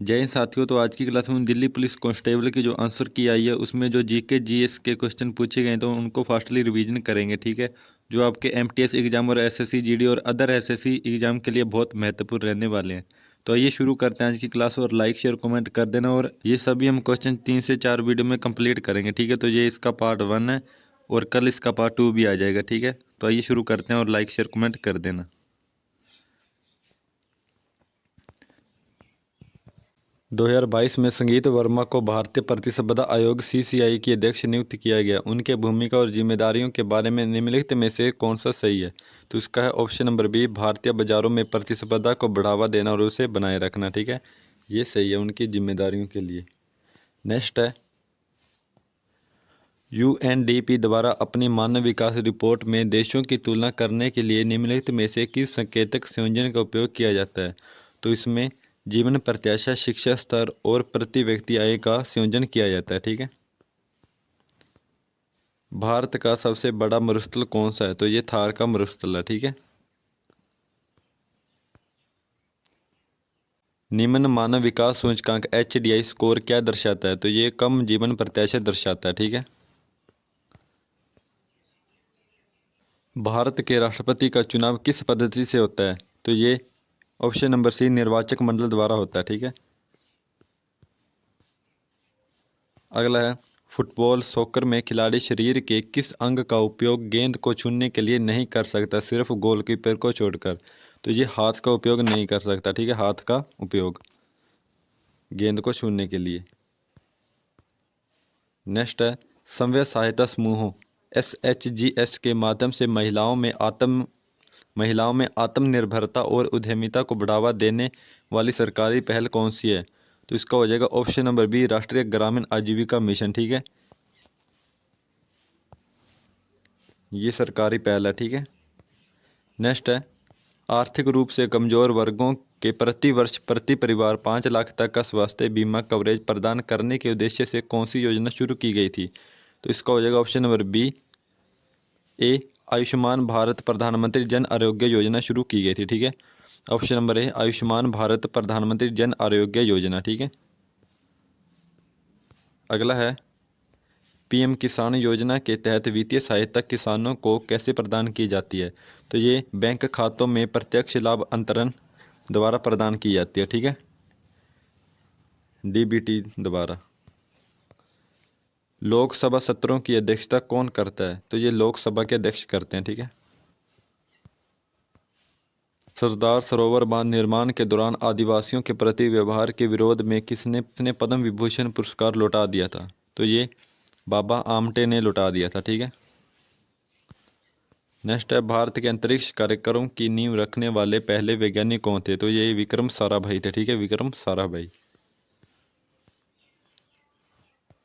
जय हिंद साथियों। तो आज की क्लास में दिल्ली पुलिस कांस्टेबल की जो आंसर की आई है उसमें जो जीके जीएस के क्वेश्चन पूछे गए तो उनको फास्टली रिवीजन करेंगे। ठीक है, जो आपके एमटीएस एग्जाम और एसएससी जीडी और अदर एसएससी एग्जाम के लिए बहुत महत्वपूर्ण रहने वाले हैं। तो आइए शुरू करते हैं आज की क्लास, और लाइक शेयर कमेंट कर देना। और ये सभी हम क्वेश्चन 3 से 4 वीडियो में कंप्लीट करेंगे। ठीक है, तो ये इसका पार्ट 1 है और कल इसका पार्ट 2 भी आ जाएगा। ठीक है, तो आइए शुरू करते हैं और लाइक शेयर कमेंट कर देना। 2022 में संगीत वर्मा को भारतीय प्रतिस्पर्धा आयोग सीसीआई की अध्यक्ष नियुक्त किया गया। उनके भूमिका और जिम्मेदारियों के बारे में निम्नलिखित में से कौन सा सही है? तो इसका है ऑप्शन नंबर बी, भारतीय बाजारों में प्रतिस्पर्धा को बढ़ावा देना और उसे बनाए रखना। ठीक है, ये सही है उनकी जिम्मेदारियों के लिए। नेक्स्ट है, यूएनडीपी द्वारा अपनी मानव विकास रिपोर्ट में देशों की तुलना करने के लिए निम्नलिखित में से किस संकेतक संयोजन का उपयोग किया जाता है? तो इसमें जीवन प्रत्याशा, शिक्षा स्तर और प्रति व्यक्ति आय का संयोजन किया जाता है। ठीक है, भारत का सबसे बड़ा मरुस्थल कौन सा है? तो ये थार का मरुस्थल है। ठीक है, निम्न मानव विकास सूचकांक एचडीआई स्कोर क्या दर्शाता है? तो ये कम जीवन प्रत्याशा दर्शाता है। ठीक है, भारत के राष्ट्रपति का चुनाव किस पद्धति से होता है? तो ये ऑप्शन नंबर सी, निर्वाचक मंडल द्वारा होता है। ठीक है, अगला है, फुटबॉल सॉकर में खिलाड़ी शरीर के किस अंग का उपयोग गेंद को छूने के लिए नहीं कर सकता, सिर्फ गोलकीपर को छोड़कर? तो ये हाथ का उपयोग नहीं कर सकता। ठीक है, हाथ का उपयोग गेंद को छूने के लिए। नेक्स्ट है, स्वयं सहायता समूहों SHGS के माध्यम से महिलाओं में आत्मनिर्भरता और उद्यमिता को बढ़ावा देने वाली सरकारी पहल कौन सी है? तो इसका हो जाएगा ऑप्शन नंबर बी, राष्ट्रीय ग्रामीण आजीविका मिशन। ठीक है, ये सरकारी पहल है। ठीक है, नेक्स्ट है, आर्थिक रूप से कमजोर वर्गों के प्रति वर्ष प्रति परिवार 5 लाख तक का स्वास्थ्य बीमा कवरेज प्रदान करने के उद्देश्य से कौन सी योजना शुरू की गई थी? तो इसका हो जाएगा ऑप्शन नंबर बी, ए, आयुष्मान भारत प्रधानमंत्री जन आरोग्य योजना शुरू की गई थी। ठीक है, option number A, Ayushman Bharat प्रधानमंत्री जन आरोग्य योजना। ठीक है, अगला है, पीएम किसान योजना के तहत वित्तीय सहायता किसानों को कैसे प्रदान की जाती है? तो ये बैंक खातों में प्रत्यक्ष लाभ अंतरण द्वारा प्रदान की जाती है। ठीक है, डीबीटी द्वारा। लोकसभा सत्रों की अध्यक्षता कौन करता है? तो ये लोकसभा के अध्यक्ष करते हैं। ठीक है, सरदार सरोवर बांध निर्माण के दौरान आदिवासियों के प्रति व्यवहार के विरोध में किसने पद्म विभूषण पुरस्कार लौटा दिया था? तो ये बाबा आमटे ने लौटा दिया था। ठीक है, नेक्स्ट है, भारत के अंतरिक्ष कार्यक्रम की नींव रखने वाले पहले वैज्ञानिक कौन थे? तो ये विक्रम साराभाई थे। ठीक है, विक्रम साराभाई।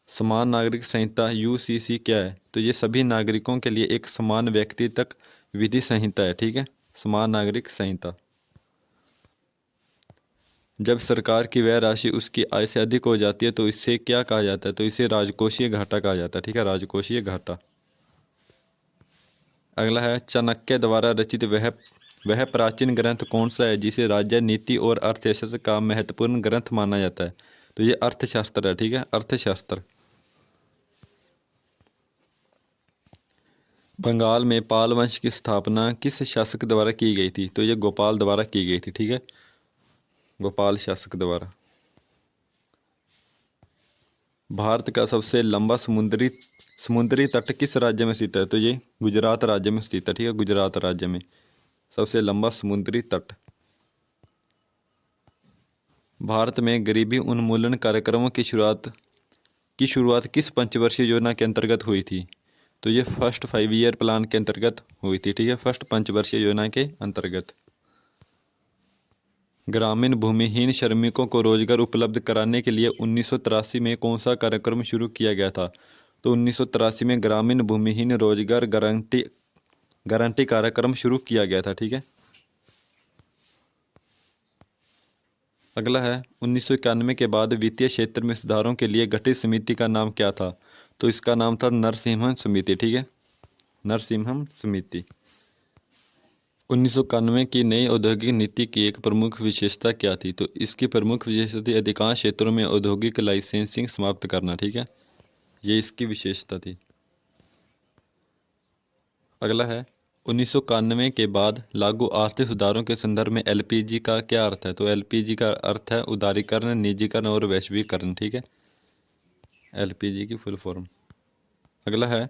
समान नागरिक संहिता यूसीसी क्या है? तो ये सभी नागरिकों के लिए एक समान व्यक्ति तक विधि संहिता है। ठीक है, समान नागरिक संहिता। जब सरकार की व्यय राशि उसकी आय से अधिक हो जाती है तो इससे क्या कहा जाता है? तो इसे राजकोषीय घाटा कहा जाता है। ठीक है, राजकोषीय घाटा। अगला है, चाणक्य द्वारा रचित वह प्राचीन ग्रंथ कौन सा है जिसे राज्य नीति और अर्थशास्त्र का महत्वपूर्ण ग्रंथ माना जाता है? तो ये अर्थशास्त्र है। ठीक है, अर्थशास्त्र। बंगाल में पाल वंश की स्थापना किस शासक द्वारा की गई थी? तो ये गोपाल द्वारा की गई थी। ठीक है, गोपाल शासक द्वारा। भारत का सबसे लंबा समुद्री तट किस राज्य में स्थित है? तो ये गुजरात राज्य में स्थित है। ठीक है, गुजरात राज्य में सबसे लंबा समुद्री तट। भारत में गरीबी उन्मूलन कार्यक्रमों की शुरुआत किस पंचवर्षीय योजना के अंतर्गत हुई थी? तो ये फर्स्ट 5 ईयर प्लान के अंतर्गत हुई थी। ठीक है, फर्स्ट पंचवर्षीय योजना के अंतर्गत। ग्रामीण भूमिहीन श्रमिकों को रोजगार उपलब्ध कराने के लिए 1983 में कौन सा कार्यक्रम शुरू किया गया था? तो 1983 में ग्रामीण भूमिहीन रोजगार गारंटी कार्यक्रम शुरू किया गया था। ठीक है, अगला है, 1991 के बाद वित्तीय क्षेत्र में सुधारों के लिए गठित समिति का नाम क्या था? तो इसका नाम था नरसिम्हन समिति। ठीक है, नरसिम्हन समिति। 1991 की नई औद्योगिक नीति की एक प्रमुख विशेषता क्या थी? तो इसकी प्रमुख विशेषता थी अधिकांश क्षेत्रों में औद्योगिक लाइसेंसिंग समाप्त करना। ठीक है, ये इसकी विशेषता थी। अगला है 1991 के बाद लागू आर्थिक सुधारों के संदर्भ में एलपीजी का क्या अर्थ है? तो एलपीजी का अर्थ है उदारीकरण, निजीकरण और वैश्वीकरण। ठीक है, एलपीजी की फुल फॉर्म। अगला है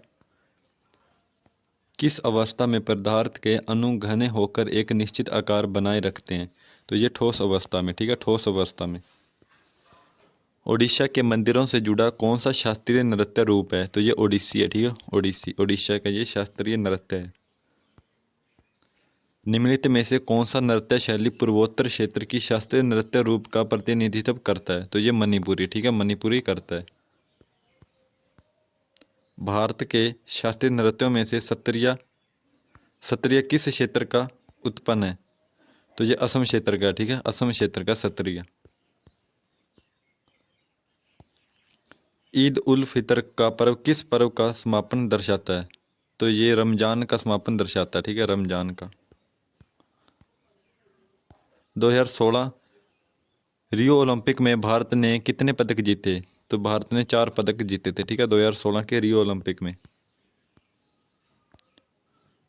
किस अवस्था में पदार्थ के अणु घने होकर एक निश्चित आकार बनाए रखते हैं? तो ये ठोस अवस्था में। ठीक है, ठोस अवस्था में। ओडिशा के मंदिरों से जुड़ा कौन सा शास्त्रीय नृत्य रूप है? तो ये ओडिसी है। ठीक है, ओडिसी ओडिशा का ये शास्त्रीय नृत्य है। निम्नलिखित में से कौन सा नृत्य शैली पूर्वोत्तर क्षेत्र की शास्त्रीय नृत्य रूप का प्रतिनिधित्व करता है? तो ये मणिपुरी। ठीक है, मणिपुरी करता है। भारत के शास्त्रीय नृत्यों में से सत्रिया सत्रिया किस क्षेत्र का उत्पन्न है? तो ये असम क्षेत्र का। ठीक है, असम क्षेत्र का सत्रिया। ईद उल फितर का पर्व किस पर्व का समापन दर्शाता है? तो ये रमजान का समापन दर्शाता है। ठीक है, रमजान का। 2016 रियो ओलंपिक में भारत ने कितने पदक जीते? तो भारत ने 4 पदक जीते थे। ठीक है, 2016 के रियो ओलंपिक में।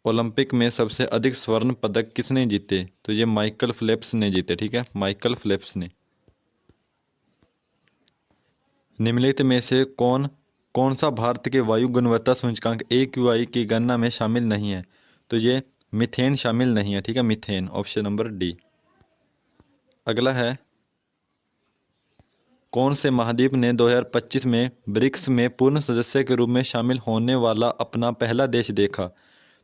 ओलंपिक में सबसे अधिक स्वर्ण पदक किसने जीते? तो ये माइकल फेल्प्स ने जीते। ठीक है, माइकल फेल्प्स ने। निम्नलिखित में से कौन कौन सा भारत के वायु गुणवत्ता सूचकांक AQI की गणना में शामिल नहीं है? तो ये मीथेन शामिल नहीं है। ठीक है, मीथेन, ऑप्शन नंबर डी। अगला है कौन से महाद्वीप ने 2025 में ब्रिक्स में पूर्ण सदस्य के रूप में शामिल होने वाला अपना पहला देश देखा?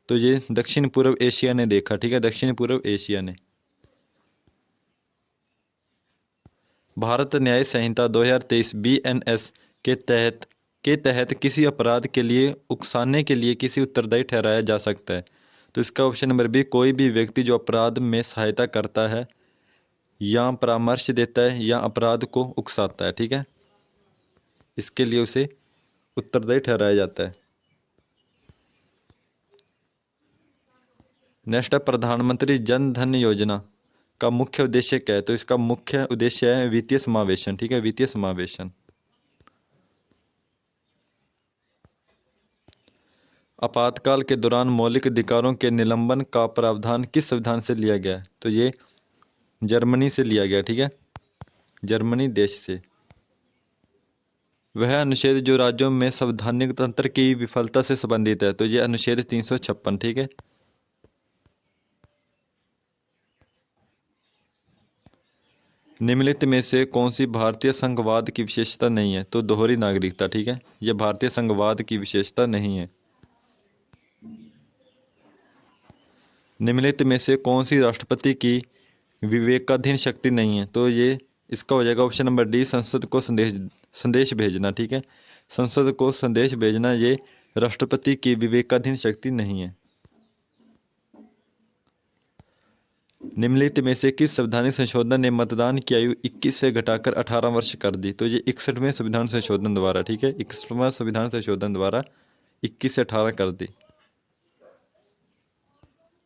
तो ये दक्षिण पूर्व एशिया ने देखा। ठीक है, दक्षिण पूर्व एशिया ने। भारत न्याय संहिता 2023 BNS के तहत किसी अपराध के लिए उकसाने के लिए किसी उत्तरदायी ठहराया जा सकता है? तो इसका ऑप्शन नंबर बी, कोई भी व्यक्ति जो अपराध में सहायता करता है या परामर्श देता है या अपराध को उकसाता है। ठीक है, इसके लिए उसे उत्तरदायी ठहराया जाता है। नेक्स्ट है प्रधानमंत्री जन धन योजना का मुख्य उद्देश्य क्या है? तो इसका मुख्य उद्देश्य है वित्तीय समावेशन। ठीक है, वित्तीय समावेशन। आपातकाल के दौरान मौलिक अधिकारों के निलंबन का प्रावधान किस संविधान से लिया गया है? तो ये जर्मनी से लिया गया। ठीक है, जर्मनी देश से। वह अनुच्छेद जो राज्यों में संवैधानिक तंत्र की विफलता से संबंधित है? तो ये अनुच्छेद 356। ठीक है। निम्नलिखित में से कौन सी भारतीय संघवाद की विशेषता नहीं है? तो दोहरी नागरिकता। ठीक है, यह भारतीय संघवाद की विशेषता नहीं है। निम्नलिखित में से कौन सी राष्ट्रपति की विवेकाधीन शक्ति नहीं है? तो ये इसका हो जाएगा ऑप्शन नंबर डी, संसद को संदेश भेजना। ठीक है, संसद को संदेश भेजना ये राष्ट्रपति की विवेकाधीन शक्ति नहीं है। निम्नलिखित में से किस संवैधानिक संशोधन ने मतदान की आयु 21 से घटाकर 18 वर्ष कर दी? तो ये 61वें संविधान संशोधन द्वारा। ठीक है, 61वां संविधान संशोधन द्वारा 21 से 18 कर दी।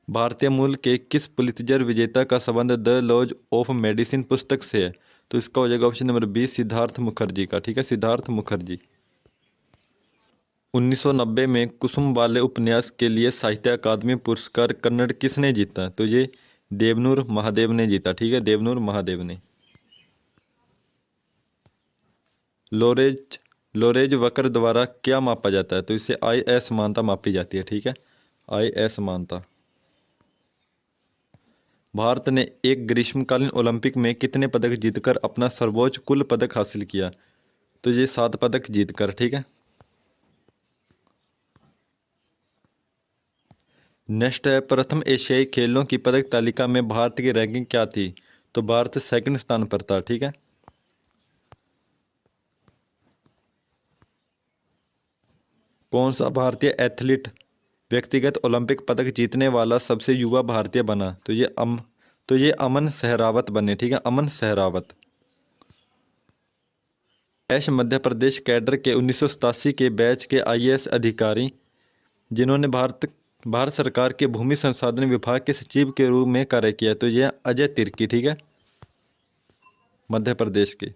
भारतीय मूल के किस पुलित्जर विजेता का संबंध द लॉज ऑफ मेडिसिन पुस्तक से है? तो इसका हो जाएगा option number B, Siddharth Mukherjee का। ठीक है, सिद्धार्थ मुखर्जी। 1990 में कुसुम वाले उपन्यास के लिए साहित्य अकादमी पुरस्कार कन्नड़ किसने जीता? तो ये देवनूर महादेव ने जीता। ठीक है, देवनूर महादेव ने। लोरेज लोरेज वक्र द्वारा क्या मापा जाता है? तो इसे IS समानता मापी जाती है। ठीक है, IS समानता। भारत ने एक ग्रीष्मकालीन ओलंपिक में कितने पदक जीतकर अपना सर्वोच्च कुल पदक हासिल किया? तो ये 7 पदक जीतकर। ठीक है। नेक्स्ट है प्रथम एशियाई खेलों की पदक तालिका में भारत की रैंकिंग क्या थी? तो भारत सेकंड स्थान पर था। ठीक है। कौन सा भारतीय एथलीट व्यक्तिगत ओलंपिक पदक जीतने वाला सबसे युवा भारतीय बना? तो ये अमन सहरावत बने। ठीक है, अमन सहरावत। ऐश मध्य प्रदेश कैडर के 1987 के बैच के IAS अधिकारी जिन्होंने भारत भारत सरकार के भूमि संसाधन विभाग के सचिव के रूप में कार्य किया, तो ये अजय तिर्की, ठीक है, मध्य प्रदेश के।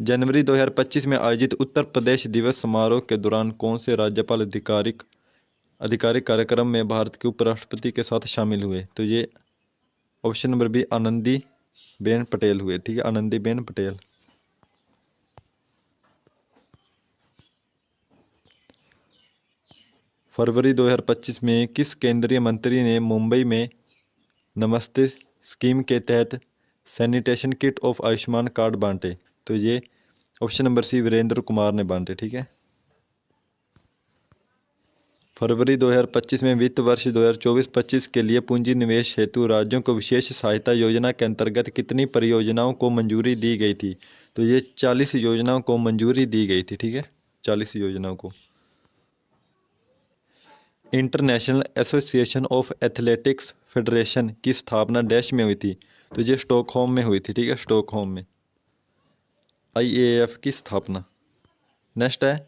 जनवरी 2025 में आयोजित उत्तर प्रदेश दिवस समारोह के दौरान कौन से राज्यपाल आधिकारिक कार्यक्रम में भारत के उपराष्ट्रपति के साथ शामिल हुए? तो ये option number B Anandi Ben Patel हुए, ठीक है, आनंदी बेन पटेल। फरवरी 2025 में किस केंद्रीय मंत्री ने मुंबई में नमस्ते स्कीम के तहत sanitation kit of Ayushman card बांटे? तो ये option number C Virendra Kumar ने बांटे, ठीक है। फरवरी 2025 में वित्त वर्ष 2024-25 के लिए पूंजी निवेश हेतु राज्यों को विशेष सहायता योजना के अंतर्गत कितनी परियोजनाओं को मंजूरी दी गई थी? तो ये 40 योजनाओं को मंजूरी दी गई थी, ठीक है, 40 योजनाओं को। International association of athletics federation की स्थापना डैश में हुई थी? तो ये स्टॉकहोम में हुई थी, ठीक है, स्टॉकहोम में IAAF की स्थापना। नेक्स्ट है,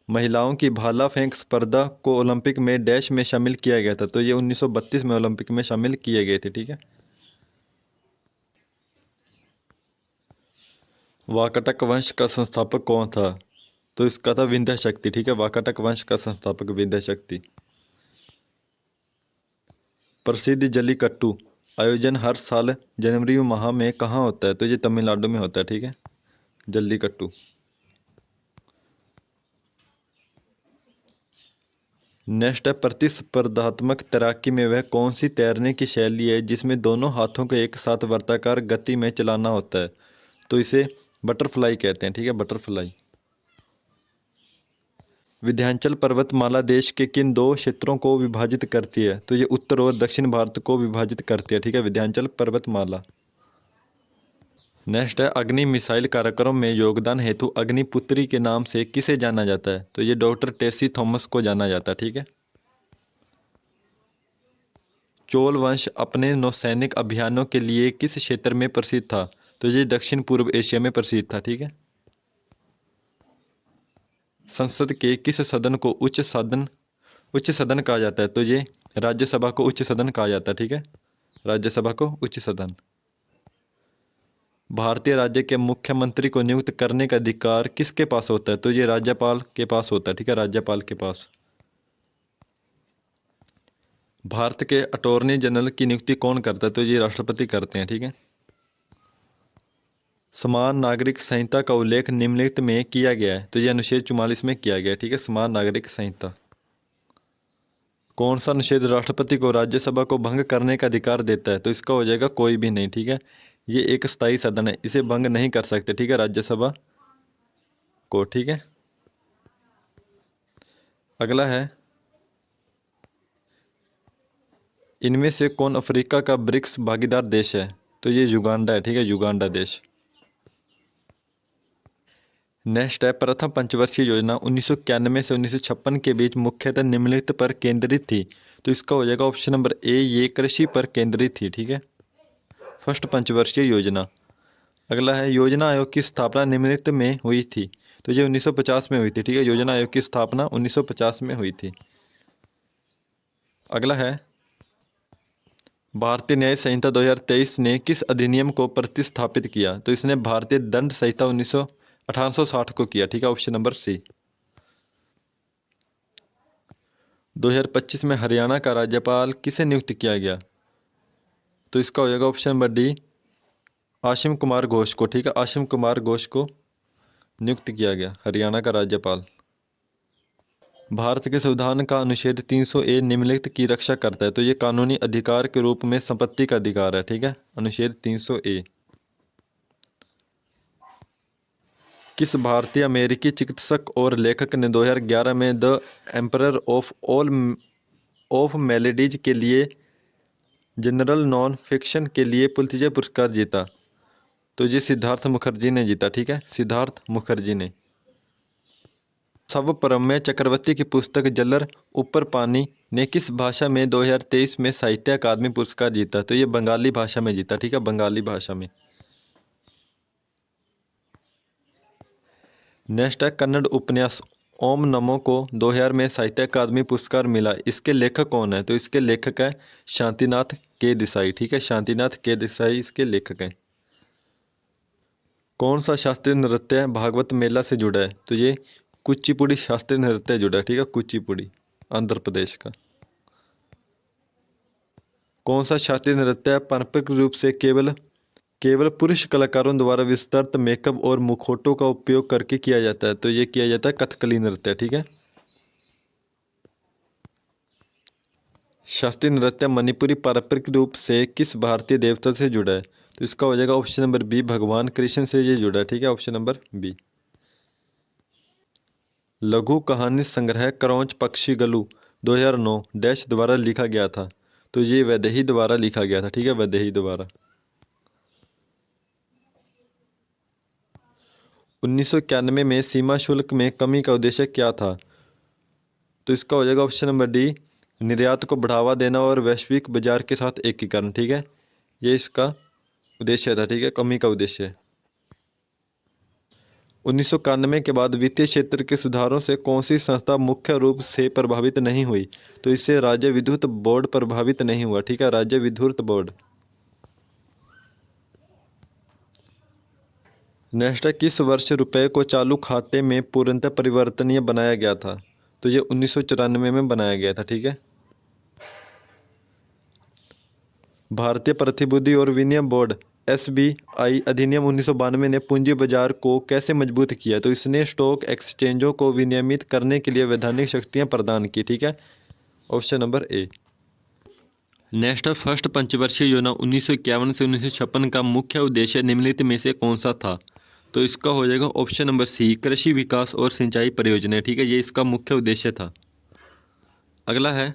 महिलाओं की भाला फेंक स्पर्धा को ओलंपिक में डैश में शामिल किया गया था? तो ये 1932 में ओलंपिक में शामिल किए गए थे, ठीक है। वाकाटक वंश का संस्थापक कौन था? तो इसका था विंध्य शक्ति, ठीक है, वाकाटक वंश का संस्थापक विंध्य शक्ति। प्रसिद्ध जल्लीकट्टू आयोजन हर साल जनवरी माह में कहाँ होता है? तो ये तमिलनाडु में होता है, ठीक है, जल्लीकट्टू। नेक्स्ट है, प्रतिस्पर्धात्मक तैराकी में वह कौन सी तैरने की शैली है जिसमें दोनों हाथों को एक साथ वर्ताकार गति में चलाना होता है? तो इसे बटरफ्लाई कहते हैं, ठीक है, बटरफ्लाई। विंध्याचल पर्वतमाला देश के किन दो क्षेत्रों को विभाजित करती है? तो ये उत्तर और दक्षिण भारत को विभाजित करती है, ठीक है, विंध्याचल पर्वतमाला। नेक्स्ट है, अग्नि मिसाइल कार्यक्रम में योगदान हेतु अग्निपुत्री के नाम से किसे जाना जाता है? तो ये डॉक्टर टेसी थॉमस को जाना जाता है, ठीक है। चोल वंश अपने नौसैनिक अभियानों के लिए किस क्षेत्र में प्रसिद्ध था? तो ये दक्षिण पूर्व एशिया में प्रसिद्ध था, ठीक है। संसद के किस सदन को उच्च सदन कहा जाता है? तो ये राज्यसभा को उच्च सदन कहा जाता है, ठीक है, राज्यसभा को उच्च सदन। भारतीय राज्य के मुख्यमंत्री को नियुक्त करने का अधिकार किसके पास होता है? तो ये राज्यपाल के पास होता है, ठीक है, राज्यपाल के पास। भारत के अटॉर्नी जनरल की नियुक्ति कौन करता है? तो ये राष्ट्रपति करते हैं, ठीक है। समान नागरिक संहिता का उल्लेख निम्नलिखित में किया गया है? तो ये अनुच्छेद 44 में किया गया है, ठीक है, समान नागरिक संहिता। कौन सा अनुच्छेद राष्ट्रपति को राज्यसभा को भंग करने का अधिकार देता है? तो इसका हो जाएगा कोई भी नहीं, ठीक है, ये एक स्थायी सदन है, इसे भंग नहीं कर सकते, ठीक है, राज्यसभा को, ठीक है। अगला है, इनमें से कौन अफ्रीका का ब्रिक्स भागीदार देश है? तो ये युगांडा है, ठीक है, युगांडा देश। नेक्स्ट है, प्रथम पंचवर्षीय योजना 1991 से 1956 के बीच मुख्यतः निम्नलिखित पर केंद्रित थी? तो इसका हो जाएगा ऑप्शन नंबर ए, ये कृषि पर केंद्रित थी, ठीक है, फर्स्ट पंचवर्षीय योजना। अगला है, योजना आयोग की स्थापना निम्नलिखित में हुई थी? तो ये 1950 में हुई थी, ठीक है, योजना आयोग की स्थापना 1950 में हुई थी। अगला है, भारतीय न्याय संहिता 2023 ने किस अधिनियम को प्रतिस्थापित किया? तो इसने भारतीय दंड संहिता 1860 को किया, ठीक है, ऑप्शन नंबर सी। 2025 में हरियाणा का राज्यपाल किसे नियुक्त किया गया? तो इसका हो जाएगा option number D, Ashim Kumar Ghosh को, ठीक है, आशिम कुमार घोष को नियुक्त किया गया हरियाणा का राज्यपाल। भारत के संविधान का अनुच्छेद 300A निम्नलिखित की रक्षा करता है? तो ये कानूनी अधिकार के रूप में संपत्ति का अधिकार है, ठीक है, अनुच्छेद 300A। किस भारतीय अमेरिकी चिकित्सक और लेखक ने 2011 में द एम्परर ऑफ मेलेडीज के लिए जनरल नॉन फिक्शन के लिए पुलित्जर पुरस्कार जीता? तो ये सिद्धार्थ मुखर्जी ने जीता, ठीक है, सिद्धार्थ मुखर्जी ने। सर्वप्रम्य चक्रवर्ती की पुस्तक जलर ऊपर पानी ने किस भाषा में 2023 में साहित्य अकादमी पुरस्कार जीता? तो ये बंगाली भाषा में जीता, ठीक है, बंगाली भाषा में। नेक्स्ट है, कन्नड़ उपन्यास ओम नमो को 2000 में साहित्य अकादमी पुरस्कार मिला, इसके लेखक कौन है? तो इसके लेखक है शांतिनाथ के देसाई, ठीक है, शांतिनाथ के देसाई इसके लेखक हैं। कौन सा शास्त्रीय नृत्य भागवत मेला से जुड़ा है? तो ये कुचिपुड़ी शास्त्रीय नृत्य जुड़ा है, ठीक है, कुचिपुड़ी आंध्र प्रदेश का। कौन सा शास्त्रीय नृत्य पारंपरिक रूप से केवल केवल पुरुष कलाकारों द्वारा विस्तृत मेकअप और मुखौटों का उपयोग करके किया जाता है? तो ये किया जाता है कथकली नृत्य, ठीक है। शास्त्रीय नृत्य मणिपुरी पारंपरिक रूप से किस भारतीय देवता से जुड़ा है? तो इसका हो जाएगा ऑप्शन नंबर बी, भगवान कृष्ण से ये जुड़ा है, ठीक है, ऑप्शन नंबर बी। लघु कहानी संग्रह क्रौंच पक्षी गलू 2009 डैश द्वारा लिखा गया था? तो ये वैदेही द्वारा लिखा गया था, ठीक है, वैदेही द्वारा। 1991 में सीमा शुल्क में कमी का उद्देश्य क्या था? तो इसका हो जाएगा ऑप्शन नंबर डी, निर्यात को बढ़ावा देना और वैश्विक बाजार के साथ एकीकरण, ठीक है, ये इसका उद्देश्य था, ठीक है, कमी का उद्देश्य। 1991 के बाद वित्तीय क्षेत्र के सुधारों से कौन सी संस्था मुख्य रूप से प्रभावित नहीं हुई? तो इससे राज्य विद्युत बोर्ड प्रभावित नहीं हुआ, ठीक है, राज्य विद्युत बोर्ड। नेक्स्ट, किस वर्ष रुपए को चालू खाते में पूर्णतः परिवर्तनीय बनाया गया था? तो ये 1994 में बनाया गया था, ठीक है। भारतीय प्रतिभूति और विनिमय बोर्ड SBI अधिनियम 1992 ने पूंजी बाजार को कैसे मजबूत किया? तो इसने स्टॉक एक्सचेंजों को विनियमित करने के लिए वैधानिक शक्तियां प्रदान की, ठीक है, option number A. Next, first पंचवर्षीय योजना 1951 से 1956 का मुख्य उद्देश्य निम्नलिखित में से कौन सा था? तो इसका हो जाएगा ऑप्शन नंबर सी, कृषि विकास और सिंचाई परियोजना, ठीक है, ये इसका मुख्य उद्देश्य था। अगला है,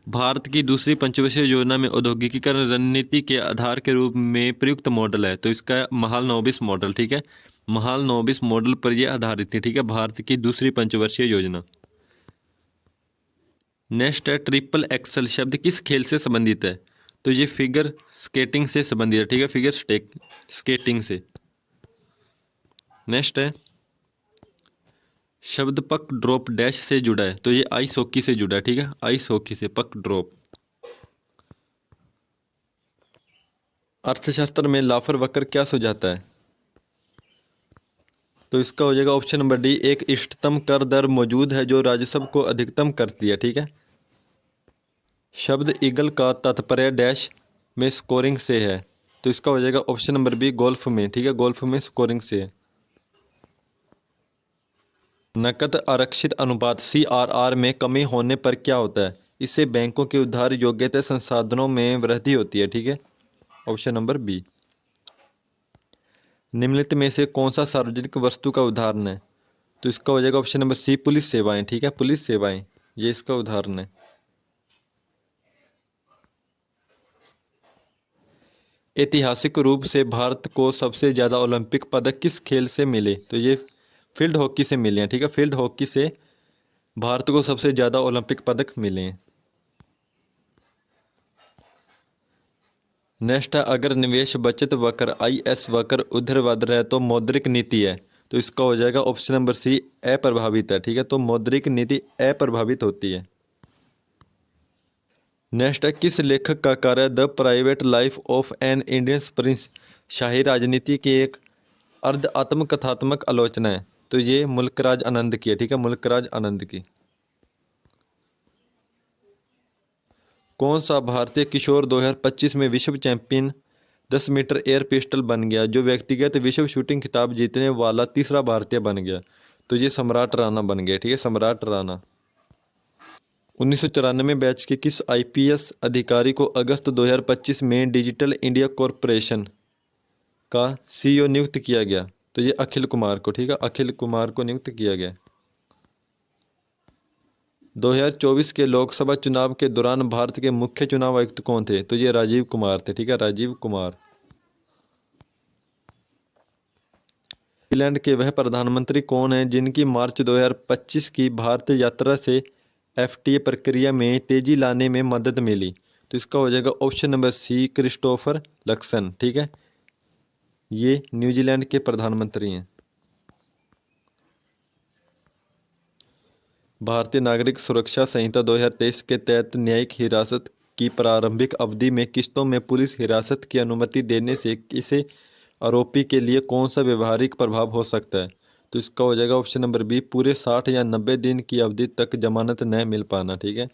भारत की दूसरी पंचवर्षीय योजना में औद्योगिकीकरण रणनीति के आधार के रूप में प्रयुक्त मॉडल है? तो इसका महालनोबिस मॉडल, ठीक है, महालनोबिस मॉडल पर यह आधारित है, ठीक है, भारत की दूसरी पंचवर्षीय योजना। नेक्स्ट है, ट्रिपल एक्सल शब्द किस खेल से संबंधित है? तो ये फिगर स्केटिंग से संबंधित है, ठीक है, फिगर स्केटिंग से। नेक्स्ट है, शब्द पक ड्रॉप डैश से जुड़ा है? तो ये आइस हॉकी से जुड़ा है, ठीक है, आइस हॉकी से पक ड्रॉप। अर्थशास्त्र में लाफर वक्र क्या सुझाता है? तो इसका हो जाएगा ऑप्शन नंबर डी, एक इष्टतम कर दर मौजूद है जो राजस्व को अधिकतम करती है, ठीक है। शब्द ईगल का तात्पर्य डैश में स्कोरिंग से है? तो इसका हो जाएगा ऑप्शन नंबर बी, गोल्फ में, ठीक है, गोल्फ में स्कोरिंग से है। नकद आरक्षित अनुपात CRR में कमी होने पर क्या होता है? इससे बैंकों के उधार योग्यता संसाधनों में वृद्धि होती है, ठीक है, ऑप्शन नंबर बी। निम्नलिखित में से कौन सा सार्वजनिक वस्तु का उदाहरण है? तो इसका हो जाएगा ऑप्शन नंबर सी, पुलिस सेवाएं, ठीक है, पुलिस सेवाएं, ये इसका उदाहरण है। ऐतिहासिक रूप से भारत को सबसे ज़्यादा ओलंपिक पदक किस खेल से मिले? तो ये फील्ड हॉकी से मिले हैं, ठीक है, फील्ड हॉकी से भारत को सबसे ज़्यादा ओलंपिक पदक मिले हैं। नेक्स्ट है, अगर निवेश बचत वक्र IS वक्र ऊर्ध्वाधर है तो मौद्रिक नीति है? तो इसका हो जाएगा ऑप्शन नंबर सी, अप्रभावित है, ठीक है, तो मौद्रिक नीति अप्रभावित होती है। नेक्स्ट है, किस लेखक का कार्य the private life of an Indian prince शाही राजनीति की एक अर्ध आत्मकथात्मक आलोचना है? तो ये मुल्कराज आनंद की है, ठीक है, मुल्कराज आनंद की। कौन सा भारतीय किशोर 2025 में विश्व चैंपियन 10 मीटर एयर पिस्टल बन गया, जो व्यक्तिगत विश्व शूटिंग खिताब जीतने वाला तीसरा भारतीय बन गया? तो ये सम्राट राणा बन गया, ठीक है, सम्राट राणा। 1994 बैच के किस IPS अधिकारी को अगस्त 2025 में डिजिटल इंडिया कॉरपोरेशन का CEO नियुक्त किया गया? तो ये अखिल कुमार को, ठीक है, अखिल कुमार को नियुक्त किया गया। 2024 के लोकसभा चुनाव के दौरान भारत के मुख्य चुनाव आयुक्त कौन थे? तो ये राजीव कुमार थे, ठीक है, राजीव कुमार। न्यूजीलैंड के वह प्रधानमंत्री कौन हैं जिनकी मार्च 2025 की भारत यात्रा से FTA प्रक्रिया में तेजी लाने में मदद मिली? तो इसका हो जाएगा option number C, Christopher Luxon, ठीक है, ये न्यूजीलैंड के प्रधानमंत्री हैं। भारतीय नागरिक सुरक्षा संहिता 2023 के तहत न्यायिक हिरासत की प्रारंभिक अवधि में किस्तों में पुलिस हिरासत की अनुमति देने से किसी आरोपी के लिए कौन सा व्यवहारिक प्रभाव हो सकता है? तो इसका हो जाएगा ऑप्शन नंबर बी, पूरे 60 या 90 दिन की अवधि तक जमानत न मिल पाना। ठीक है।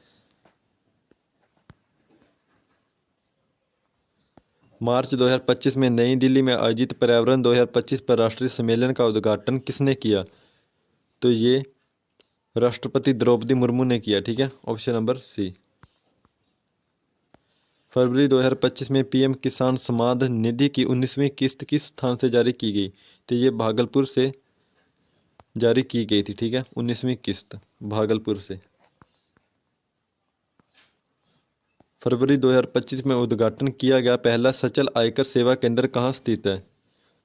मार्च 2025 में नई दिल्ली में आयोजित पर्यावरण 2025 पर राष्ट्रीय सम्मेलन का उद्घाटन किसने किया? तो ये राष्ट्रपति द्रौपदी मुर्मू ने किया। ठीक है, ऑप्शन नंबर सी। फरवरी 2025 में पीएम किसान सम्मान निधि की 19वीं किस्त किस स्थान से जारी की गई? तो ये भागलपुर से जारी की गई थी। ठीक है, 19वीं किस्त भागलपुर से। फरवरी 2025 में उद्घाटन किया गया पहला सचल आयकर सेवा केंद्र कहाँ स्थित है?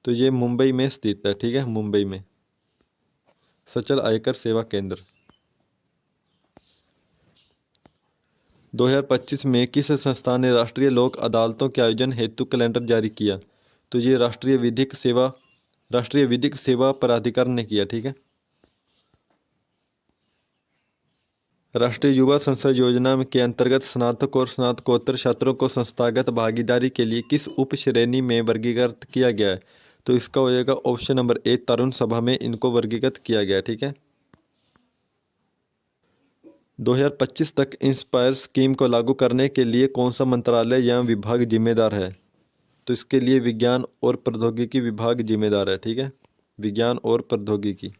तो ये मुंबई में स्थित है। ठीक है, मुंबई में सचल आयकर सेवा केंद्र। 2025 में किस संस्था ने राष्ट्रीय लोक अदालतों के आयोजन हेतु कैलेंडर जारी किया? तो ये राष्ट्रीय विधिक सेवा प्राधिकरण ने किया। ठीक है। राष्ट्रीय युवा संसद योजना के अंतर्गत स्नातक और स्नातकोत्तर छात्रों को संस्थागत भागीदारी के लिए किस उप श्रेणी में वर्गीकृत किया गया है? तो इसका हो जाएगा ऑप्शन नंबर ए, तरुण सभा में इनको वर्गीकृत किया गया। ठीक है। 2025 तक इंस्पायर स्कीम को लागू करने के लिए कौन सा मंत्रालय या विभाग जिम्मेदार है? तो इसके लिए विज्ञान और प्रौद्योगिकी विभाग जिम्मेदार है। ठीक है, विज्ञान और प्रौद्योगिकी।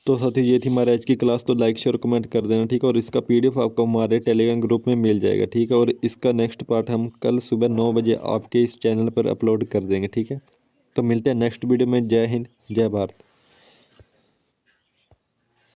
तो साथी ये थी हमारे आज की क्लास। तो लाइक शेयर कमेंट कर देना। ठीक है, और इसका पीडीएफ आपको हमारे टेलीग्राम ग्रुप में मिल जाएगा। ठीक है, और इसका नेक्स्ट पार्ट हम कल सुबह 9 बजे आपके इस चैनल पर अपलोड कर देंगे। ठीक है, तो मिलते हैं नेक्स्ट वीडियो में। जय हिंद, जय भारत।